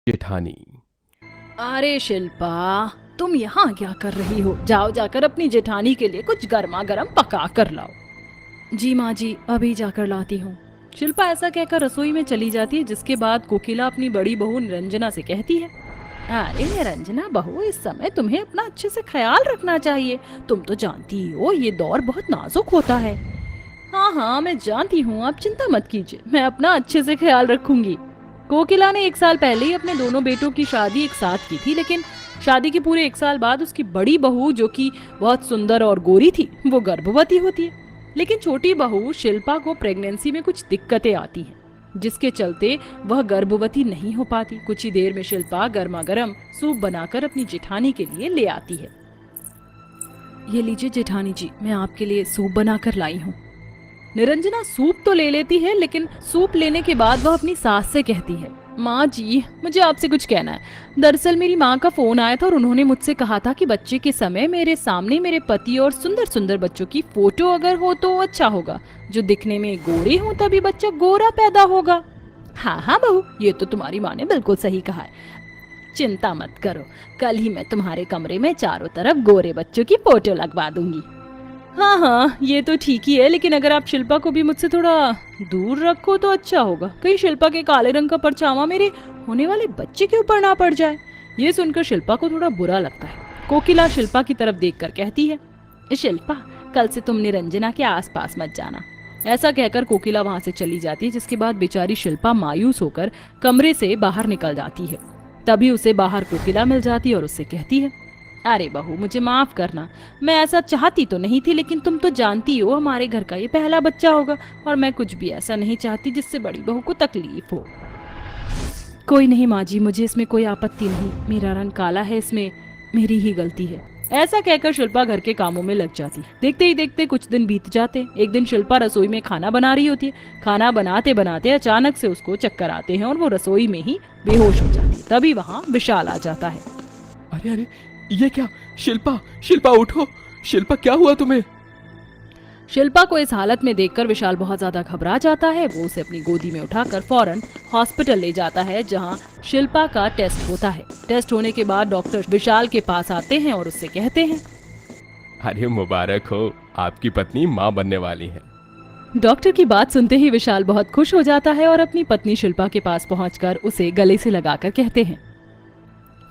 जेठानी। अरे शिल्पा, तुम यहाँ क्या कर रही हो? जाओ जाकर अपनी जेठानी के लिए कुछ गर्मा गर्म पका कर लाओ। जी माँ जी, अभी जाकर लाती हूँ। शिल्पा ऐसा कहकर रसोई में चली जाती है, जिसके बाद कोकिला अपनी बड़ी बहू निरंजना से कहती है, अरे निरंजना बहू, इस समय तुम्हें अपना अच्छे से ख्याल रखना चाहिए। तुम तो जानती ही हो ये दौर बहुत नाजुक होता है। हाँ हाँ, मैं जानती हूँ, आप चिंता मत कीजिए, मैं अपना अच्छे से ख्याल रखूंगी। कोकिला ने 1 साल पहले ही अपने दोनों बेटों की शादी एक साथ की थी, लेकिन शादी के पूरे 1 साल बाद उसकी बड़ी बहू, जो कि बहुत सुंदर और गोरी थी, वो गर्भवती होती है। लेकिन छोटी बहू शिल्पा को प्रेगनेंसी में कुछ दिक्कतें आती हैं, जिसके चलते वह गर्भवती नहीं हो पाती। कुछ ही देर में शिल्पा गर्मा गर्म सूप बनाकर अपनी जेठानी के लिए ले आती है। ये लीजिए जेठानी जी, मैं आपके लिए सूप बनाकर लाई हूँ। निरंजना सूप तो ले लेती है, लेकिन सूप लेने के बाद वह अपनी सास से कहती है, माँ जी, मुझे आपसे कुछ कहना है। दरअसल मेरी माँ का फोन आया था और उन्होंने मुझसे कहा था कि बच्चे के समय मेरे सामने मेरे पति और सुंदर सुंदर बच्चों की फोटो अगर हो तो अच्छा होगा। जो दिखने में गोरे हो तभी बच्चा गोरा पैदा होगा। हाँ हाँ बहू, ये तो तुम्हारी माँ ने बिल्कुल सही कहा है। चिंता मत करो, कल ही मैं तुम्हारे कमरे में चारों तरफ गोरे बच्चों की फोटो लगवा दूंगी। हाँ हाँ, ये तो ठीक ही है, लेकिन अगर आप शिल्पा को भी मुझसे थोड़ा दूर रखो तो अच्छा होगा। कहीं शिल्पा के काले रंग का परछावा मेरे होने वाले बच्चे के ऊपर ना पड़ जाए। ये सुनकर शिल्पा को थोड़ा बुरा लगता है। कोकिला शिल्पा की तरफ देखकर कहती है, शिल्पा, कल से तुम निरंजना के आसपास मत जाना। ऐसा कहकर कोकिला वहां से चली जाती है, जिसके बाद बेचारी शिल्पा मायूस होकर कमरे से बाहर निकल जाती है। तभी उसे बाहर कोकिला मिल जाती है और उससे कहती है, अरे बहू, मुझे माफ करना, मैं ऐसा चाहती तो नहीं थी, लेकिन तुम तो जानती हो हमारे घर का ये पहला बच्चा होगा और मैं कुछ भी ऐसा नहीं चाहती जिससे बड़ी बहू को तकलीफ हो। कोई नहीं माँ जी, मुझे इसमें कोई आपत्ति नहीं, मेरा रंग काला है, इसमें मेरी ही गलती है। ऐसा कहकर शिल्पा घर के कामों में लग जाती। देखते ही देखते कुछ दिन बीत जाते। एक दिन शिल्पा रसोई में खाना बना रही होती है। खाना बनाते बनाते अचानक से उसको चक्कर आते हैं और वो रसोई में ही बेहोश हो जाती है। तभी वहाँ विशाल आ जाता है। अरे अरे, ये क्या? शिल्पा, शिल्पा उठो। शिल्पा, क्या हुआ तुम्हें? शिल्पा को इस हालत में देखकर विशाल बहुत ज्यादा घबरा जाता है। वो उसे अपनी गोदी में उठाकर फौरन हॉस्पिटल ले जाता है, जहां शिल्पा का टेस्ट होता है। टेस्ट होने के बाद डॉक्टर विशाल के पास आते हैं और उससे कहते हैं, अरे मुबारक हो, आपकी पत्नी माँ बनने वाली है। डॉक्टर की बात सुनते ही विशाल बहुत खुश हो जाता है और अपनी पत्नी शिल्पा के पास पहुंचकर उसे गले से लगाकर कहते हैं,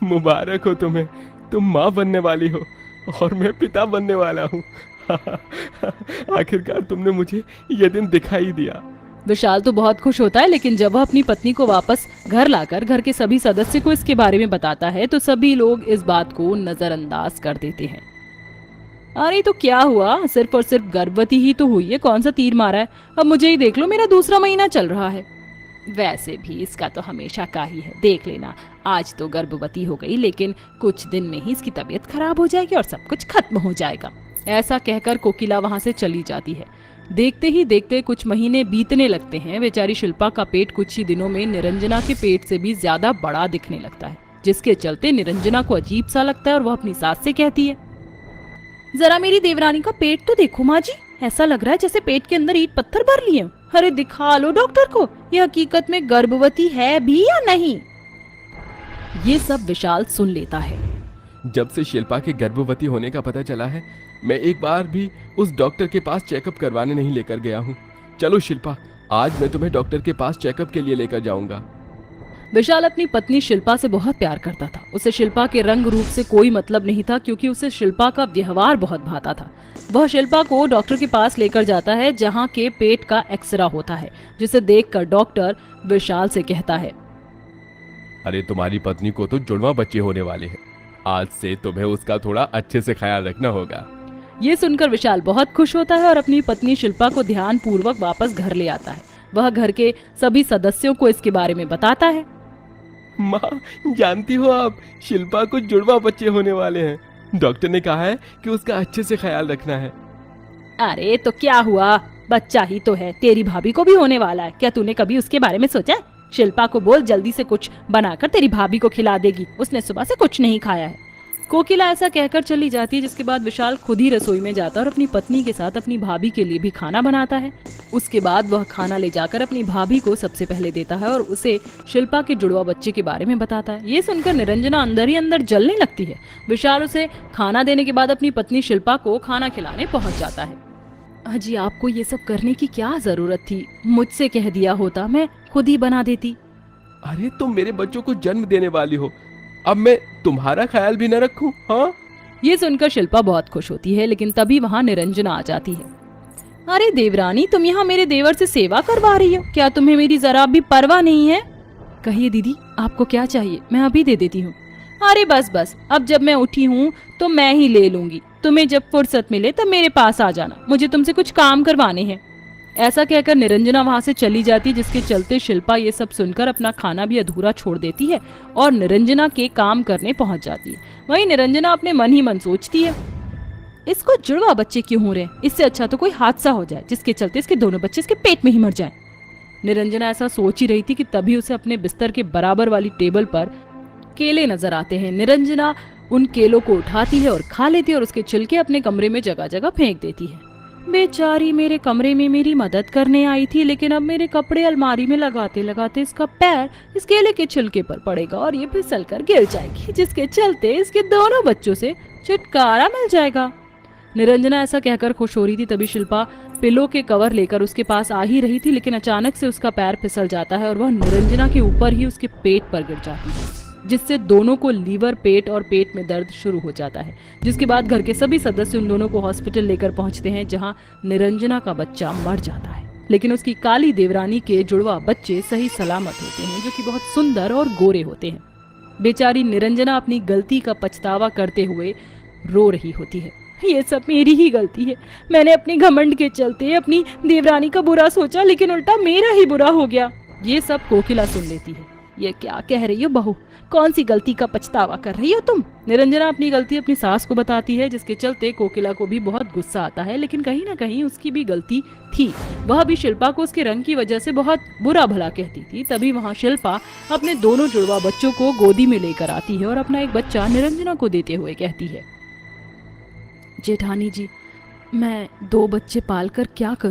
मुबारक हो तुम्हें, तुम माँ बनने वाली हो और मैं पिता बनने वाला हूँ। आखिरकार तुमने मुझे ये दिन दिखाई दिया। विशाल तो बहुत खुश होता है, लेकिन जब वह अपनी पत्नी को वापस घर लाकर घर के सभी सदस्य को इसके बारे में बताता है तो सभी लोग इस बात को नजरअंदाज कर देते हैं। अरे तो क्या हुआ, सिर्फ और सिर्फ गर्भवती ही तो हुई है, कौन सा तीर मारा है? अब मुझे ही देख लो, मेरा दूसरा महीना चल रहा है। वैसे भी इसका तो हमेशा का ही है, देख लेना, आज तो गर्भवती हो गई, लेकिन कुछ दिन में ही इसकी तबीयत खराब हो जाएगी और सब कुछ खत्म हो जाएगा। ऐसा कहकर कोकिला वहां से चली जाती है। देखते ही देखते कुछ महीने बीतने लगते हैं। बेचारी शिल्पा का पेट कुछ ही दिनों में निरंजना के पेट से भी ज्यादा बड़ा दिखने लगता है, जिसके चलते निरंजना को अजीब सा लगता है और वह अपनी सास से कहती है, जरा मेरी देवरानी का पेट तो देखो माँ जी, ऐसा लग रहा है जैसे पेट के अंदर ईंट पत्थर भर लिए। अरे दिखा लो डॉक्टर को, ये हकीकत में गर्भवती है भी या नहीं। ये सब विशाल सुन लेता है। जब से शिल्पा के गर्भवती होने का पता चला है, मैं एक बार भी उस डॉक्टर के पास चेकअप करवाने नहीं लेकर गया हूँ। चलो शिल्पा, आज मैं तुम्हें डॉक्टर के पास चेकअप के लिए लेकर जाऊंगा। विशाल अपनी पत्नी शिल्पा से बहुत प्यार करता था। उसे शिल्पा के रंग रूप से कोई मतलब नहीं था, क्योंकि उसे शिल्पा का व्यवहार बहुत भाता था। वह शिल्पा को डॉक्टर के पास लेकर जाता है, जहां के पेट का एक्सरा होता है, जिसे देखकर डॉक्टर विशाल से कहता है, अरे तुम्हारी पत्नी को तो जुड़वा बच्चे होने वाले हैं, आज से तुम्हें उसका थोड़ा अच्छे से ख्याल रखना होगा। ये सुनकर विशाल बहुत खुश होता है और अपनी पत्नी शिल्पा को ध्यान पूर्वक वापस घर ले आता है। वह घर के सभी सदस्यों को इसके बारे में बताता है। माँ, जानती हो आप, शिल्पा को जुड़वा बच्चे होने वाले हैं। डॉक्टर ने कहा है कि उसका अच्छे से ख्याल रखना है। अरे तो क्या हुआ, बच्चा ही तो है, तेरी भाभी को भी होने वाला है, क्या तूने कभी उसके बारे में सोचा? शिल्पा को बोल जल्दी से कुछ बनाकर तेरी भाभी को खिला देगी, उसने सुबह से कुछ नहीं खाया है। कोकिला ऐसा कहकर चली जाती है, जिसके बाद विशाल खुद ही रसोई में जाता है और अपनी पत्नी के साथ अपनी भाभी के लिए भी खाना बनाता है। उसके बाद वह खाना ले जाकर अपनी भाभी को सबसे पहले देता है और उसे शिल्पा के जुड़वा बच्चे के बारे में बताता है। ये सुनकर निरंजना अंदर ही अंदर जलने लगती है। विशाल उसे खाना देने के बाद अपनी पत्नी शिल्पा को खाना खिलाने पहुंच जाता है। अजी, आपको ये सब करने की क्या जरूरत थी? मुझसे कह दिया होता, मैं खुद ही बना देती। अरे तुम मेरे बच्चों को जन्म देने वाली हो, अब मैं तुम्हारा ख्याल भी न रखूं? हाँ, ये सुनकर शिल्पा बहुत खुश होती है, लेकिन तभी वहाँ निरंजना आ जाती है। अरे देवरानी, तुम यहाँ मेरे देवर से सेवा करवा रही हो? क्या तुम्हें मेरी जरा भी परवाह नहीं है? कहिए दीदी, आपको क्या चाहिए? मैं अभी दे देती हूँ। अरे बस बस, अब जब मैं उठी हूँ तो मैं ही ले लूंगी। तुम्हें जब फुर्सत मिले तब मेरे पास आ जाना, मुझे तुमसे कुछ काम करवाने हैं। ऐसा कहकर निरंजना वहां से चली जाती, जिसके चलते शिल्पा ये सब सुनकर अपना खाना भी अधूरा छोड़ देती है और निरंजना के काम करने पहुंच जाती है। वहीं निरंजना अपने मन ही मन सोचती है, इसको जुड़वा बच्चे क्यों हो रहे हैं? इससे अच्छा तो कोई हादसा हो जाए जिसके चलते इसके दोनों बच्चे इसके पेट में ही मर जाएं। निरंजना ऐसा सोच ही रही थी कि तभी उसे अपने बिस्तर के बराबर वाली टेबल पर केले नजर आते हैं। निरंजना उन केलों को उठाती है और खा लेती है और उसके छिलके अपने कमरे में जगह जगह फेंक देती है। बेचारी मेरे कमरे में मेरी मदद करने आई थी, लेकिन अब मेरे कपड़े अलमारी में लगाते लगाते इसका पैर इस केले के छिलके पर पड़ेगा और ये फिसल कर गिर जाएगी, जिसके चलते इसके दोनों बच्चों से छुटकारा मिल जाएगा। निरंजना ऐसा कहकर खुश हो रही थी, तभी शिल्पा पिलो के कवर लेकर उसके पास आ ही रही थी, लेकिन अचानक से उसका पैर फिसल जाता है और वह निरंजना के ऊपर ही उसके पेट पर गिर जाती है, जिससे दोनों को लीवर, पेट और पेट में दर्द शुरू हो जाता है। जिसके बाद घर के सभी सदस्य उन दोनों को हॉस्पिटल लेकर पहुंचते हैं, जहां निरंजना का बच्चा मर जाता है, लेकिन उसकी काली देवरानी के जुड़वा बच्चे सही सलामत होते हैं, जो कि बहुत सुंदर और गोरे होते हैं। बेचारी निरंजना अपनी गलती का पछतावा करते हुए रो रही होती है। ये सब मेरी ही गलती है, मैंने अपनी घमंड के चलते अपनी देवरानी का बुरा सोचा, लेकिन उल्टा मेरा ही बुरा हो गया। ये सब कोकिला सुन लेती है। ये क्या कह रही हो बहू? कौन सी गलती का पछतावा कर रही हो तुम? निरंजना अपनी गलती अपनी सास को बताती है, जिसके चलते कोकिला को भी बहुत गुस्सा आता है, लेकिन कहीं ना कहीं उसकी भी गलती थी। वह भी शिल्पा को उसके रंग की वजह से बहुत बुरा भला कहती थी। तभी वहाँ शिल्पा अपने दोनों जुड़वा बच्चों को गोदी में लेकर आती है और अपना एक बच्चा निरंजना को देते हुए कहती है, जेठानी जी, मैं 2 बच्चे पालकर क्या करूं?